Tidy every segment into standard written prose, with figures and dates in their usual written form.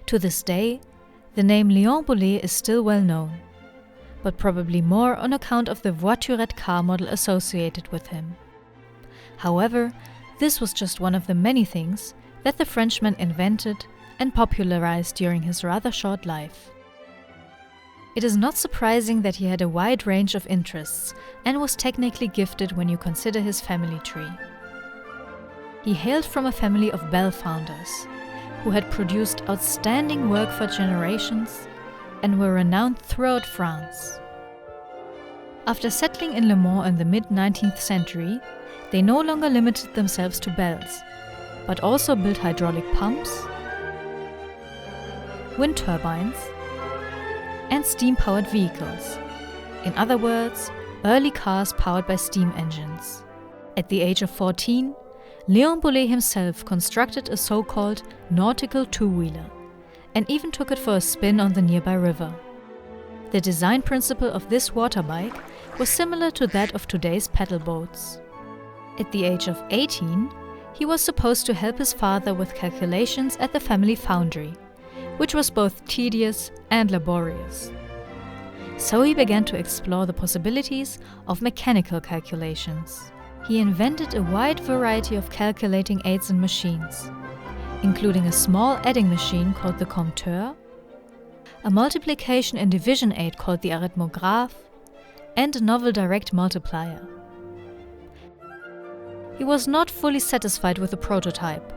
To this day, the name Léon Bollée is still well known, but probably more on account of the voiturette car model associated with him. However, this was just one of the many things that the Frenchman invented and popularized during his rather short life. It is not surprising that he had a wide range of interests and was technically gifted when you consider his family tree. He hailed from a family of bell founders, who had produced outstanding work for generations and were renowned throughout France. After settling in Le Mans in the mid-19th century, they no longer limited themselves to bells, but also built hydraulic pumps, wind turbines, and steam-powered vehicles. In other words, early cars powered by steam engines. At the age of 14, Léon Bollée himself constructed a so-called nautical two-wheeler and even took it for a spin on the nearby river. The design principle of this water bike was similar to that of today's paddle boats. At the age of 18, he was supposed to help his father with calculations at the family foundry, which was both tedious and laborious. So he began to explore the possibilities of mechanical calculations. He invented a wide variety of calculating aids and machines, including a small adding machine called the compteur, a multiplication and division aid called the Arithmeum, and a novel direct multiplier. He was not fully satisfied with the prototype,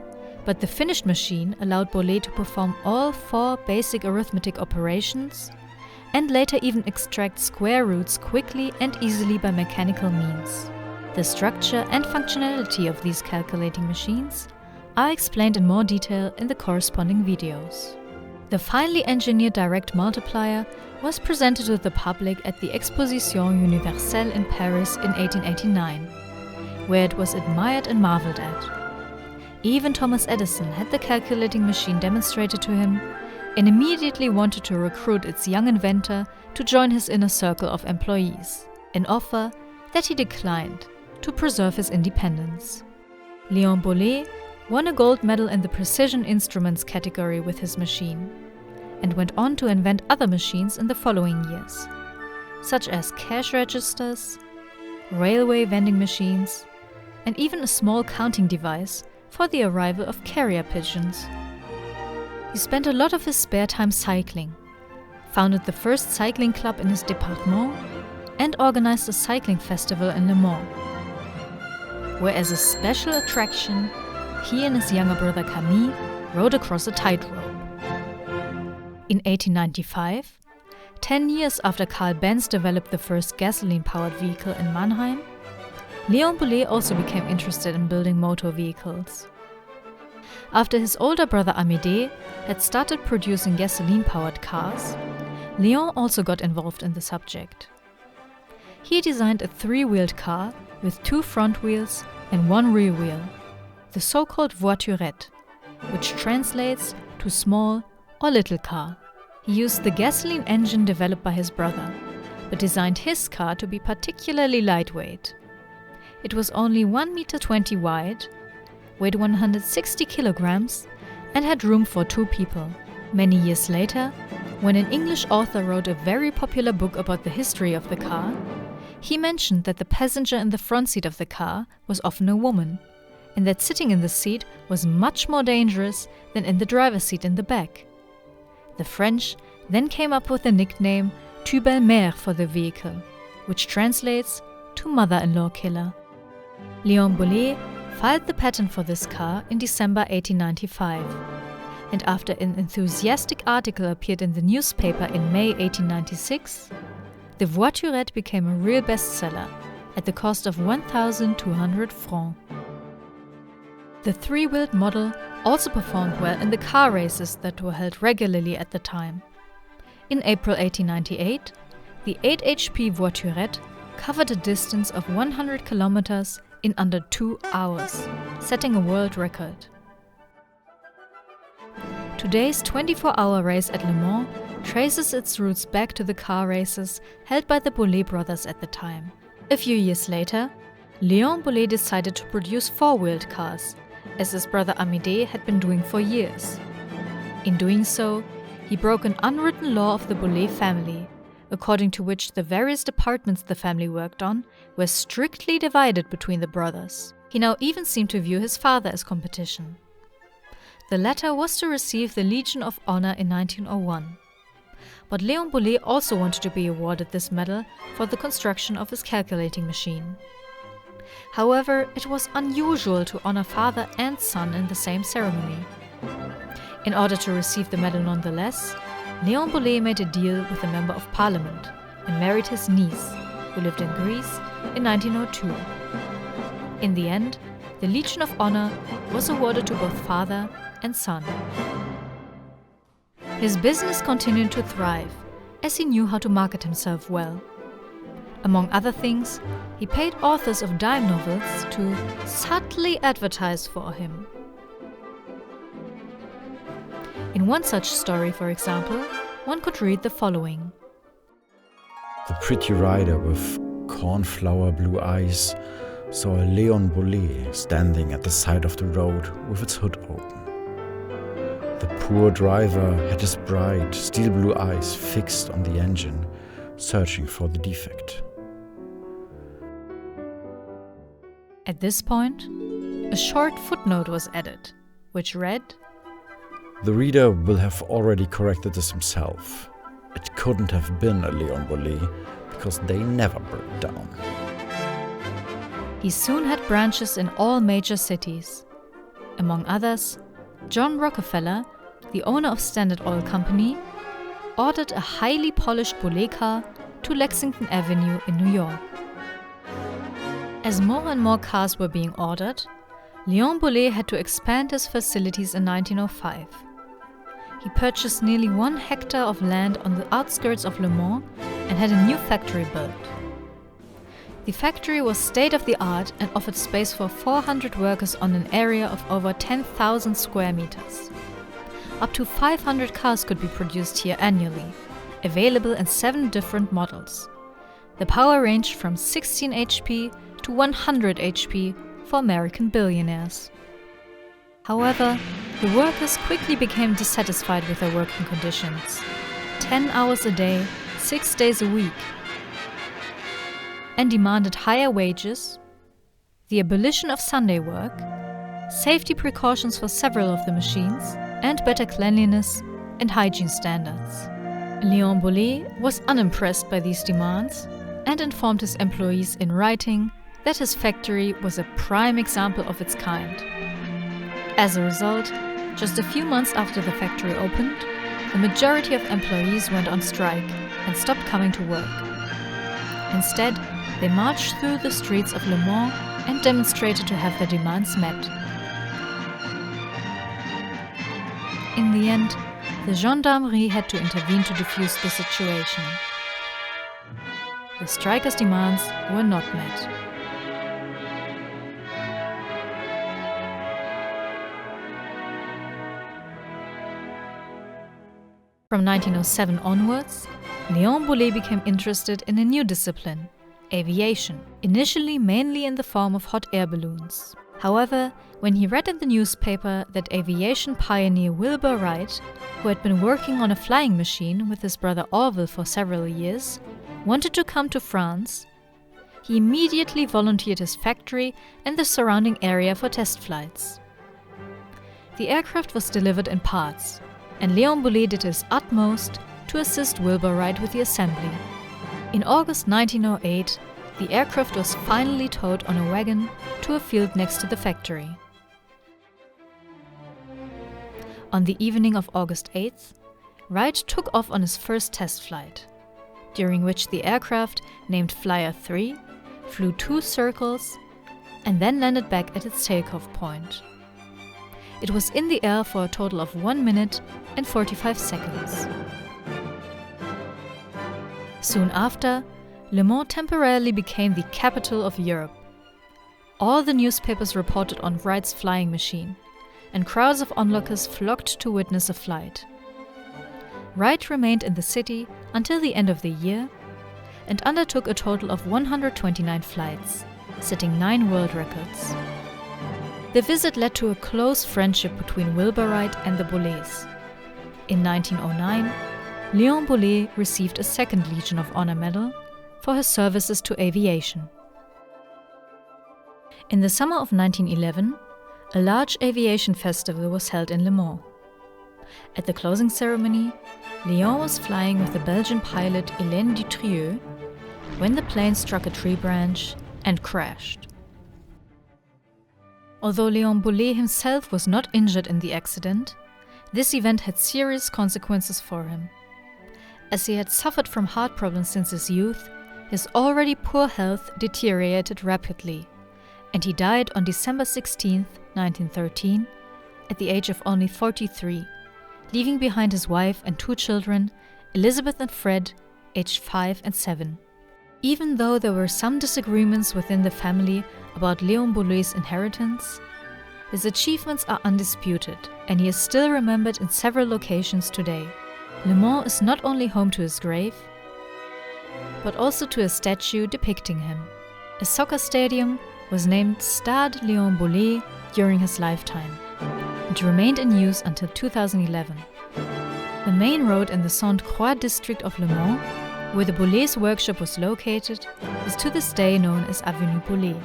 but the finished machine allowed Bollée to perform all 4 basic arithmetic operations and later even extract square roots quickly and easily by mechanical means. The structure and functionality of these calculating machines are explained in more detail in the corresponding videos. The finely engineered direct multiplier was presented to the public at the Exposition Universelle in Paris in 1889, where it was admired and marveled at. Even Thomas Edison had the calculating machine demonstrated to him and immediately wanted to recruit its young inventor to join his inner circle of employees, an offer that he declined to preserve his independence. Léon Bollée won a gold medal in the precision instruments category with his machine and went on to invent other machines in the following years, such as cash registers, railway vending machines, and even a small counting device for the arrival of carrier pigeons. He spent a lot of his spare time cycling, founded the first cycling club in his département, and organized a cycling festival in Le Mans, where as a special attraction, he and his younger brother Camille rode across a tightrope. In 1895, 10 years after Carl Benz developed the first gasoline-powered vehicle in Mannheim, Léon Bollée also became interested in building motor vehicles. After his older brother Amédée had started producing gasoline-powered cars, Léon also got involved in the subject. He designed a 3-wheeled car with 2 front wheels and 1 rear wheel, the so-called voiturette, which translates to small or little car. He used the gasoline engine developed by his brother, but designed his car to be particularly lightweight. It was only 1.20 m wide, weighed 160 kilograms, and had room for 2 people. Many years later, when an English author wrote a very popular book about the history of the car, he mentioned that the passenger in the front seat of the car was often a woman, and that sitting in the seat was much more dangerous than in the driver's seat in the back. The French then came up with the nickname "Tu belle-mère" for the vehicle, which translates to mother-in-law killer. Léon Bollée filed the patent for this car in December 1895, and after an enthusiastic article appeared in the newspaper in May 1896, the voiturette became a real bestseller at the cost of 1,200 francs. The 3-wheeled model also performed well in the car races that were held regularly at the time. In April 1898, the 8 HP voiturette covered a distance of 100 kilometers in under 2 hours, setting a world record. Today's 24-hour race at Le Mans traces its roots back to the car races held by the Bollée brothers at the time. A few years later, Léon Bollée decided to produce 4-wheeled cars, as his brother Amédée had been doing for years. In doing so, he broke an unwritten law of the Bollée family, according to which the various departments the family worked on were strictly divided between the brothers. He now even seemed to view his father as competition. The latter was to receive the Legion of Honor in 1901. But Léon Bollée also wanted to be awarded this medal for the construction of his calculating machine. However, it was unusual to honor father and son in the same ceremony. In order to receive the medal nonetheless, Léon Bollée made a deal with a member of parliament and married his niece, who lived in Greece, in 1902. In the end, the Legion of Honor was awarded to both father and son. His business continued to thrive, as he knew how to market himself well. Among other things, he paid authors of dime novels to subtly advertise for him. In one such story, for example, one could read the following. The pretty rider with cornflower blue eyes saw a Léon Bollée standing at the side of the road with its hood open. The poor driver had his bright, steel blue eyes fixed on the engine, searching for the defect. At this point, a short footnote was added, which read, The reader will have already corrected this himself. It couldn't have been a Léon Bollée, because they never broke down. He soon had branches in all major cities. Among others, John Rockefeller, the owner of Standard Oil Company, ordered a highly polished Bollée car to Lexington Avenue in New York. As more and more cars were being ordered, Léon Bollée had to expand his facilities in 1905. He purchased nearly 1 hectare of land on the outskirts of Le Mans and had a new factory built. The factory was state-of-the-art and offered space for 400 workers on an area of over 10,000 square meters. Up to 500 cars could be produced here annually, available in 7 different models. The power ranged from 16 HP to 100 HP for American billionaires. However, the workers quickly became dissatisfied with their working conditions. 10 hours a day, 6 days a week, and demanded higher wages, the abolition of Sunday work, safety precautions for several of the machines, and better cleanliness and hygiene standards. Léon Bollée was unimpressed by these demands and informed his employees in writing that his factory was a prime example of its kind. As a result, just a few months after the factory opened, the majority of employees went on strike and stopped coming to work. Instead, they marched through the streets of Le Mans and demonstrated to have their demands met. In the end, the gendarmerie had to intervene to defuse the situation. The strikers' demands were not met. From 1907 onwards, Léon Bollée became interested in a new discipline, aviation, initially mainly in the form of hot air balloons. However, when he read in the newspaper that aviation pioneer Wilbur Wright, who had been working on a flying machine with his brother Orville for several years, wanted to come to France, he immediately volunteered his factory and the surrounding area for test flights. The aircraft was delivered in parts, and Léon Bollée did his utmost to assist Wilbur Wright with the assembly. In August 1908, the aircraft was finally towed on a wagon to a field next to the factory. On the evening of August 8th, Wright took off on his first test flight, during which the aircraft, named Flyer 3, flew 2 circles and then landed back at its takeoff point. It was in the air for a total of 1 minute and 45 seconds. Soon after, Le Mans temporarily became the capital of Europe. All the newspapers reported on Wright's flying machine, and crowds of onlookers flocked to witness a flight. Wright remained in the city until the end of the year and undertook a total of 129 flights, setting 9 world records. The visit led to a close friendship between Wilbur Wright and the Bollées. In 1909, Léon Bollée received a second Legion of Honor medal for his services to aviation. In the summer of 1911, a large aviation festival was held in Le Mans. At the closing ceremony, Léon was flying with the Belgian pilot Hélène Dutrieux when the plane struck a tree branch and crashed. Although Léon Bollée himself was not injured in the accident, this event had serious consequences for him. As he had suffered from heart problems since his youth, his already poor health deteriorated rapidly, and he died on December 16, 1913, at the age of only 43, leaving behind his wife and 2 children, Elizabeth and Fred, aged 5 and 7. Even though there were some disagreements within the family about Léon Bollée's inheritance, his achievements are undisputed, and he is still remembered in several locations today. Le Mans is not only home to his grave, but also to a statue depicting him. A soccer stadium was named Stade Léon Bollée during his lifetime and remained in use until 2011. The main road in the Sainte-Croix district of Le Mans, where the Bollée's workshop was located, is to this day known as Avenue Bollée.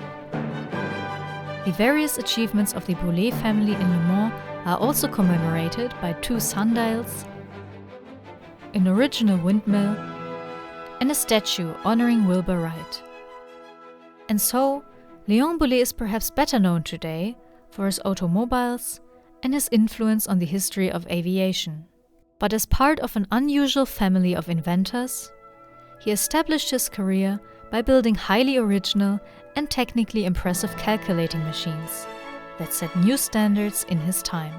The various achievements of the Bollée family in Le Mans are also commemorated by 2 sundials, an original windmill, and a statue honoring Wilbur Wright. And so, Léon Bollée is perhaps better known today for his automobiles and his influence on the history of aviation. But as part of an unusual family of inventors, he established his career by building highly original and technically impressive calculating machines that set new standards in his time.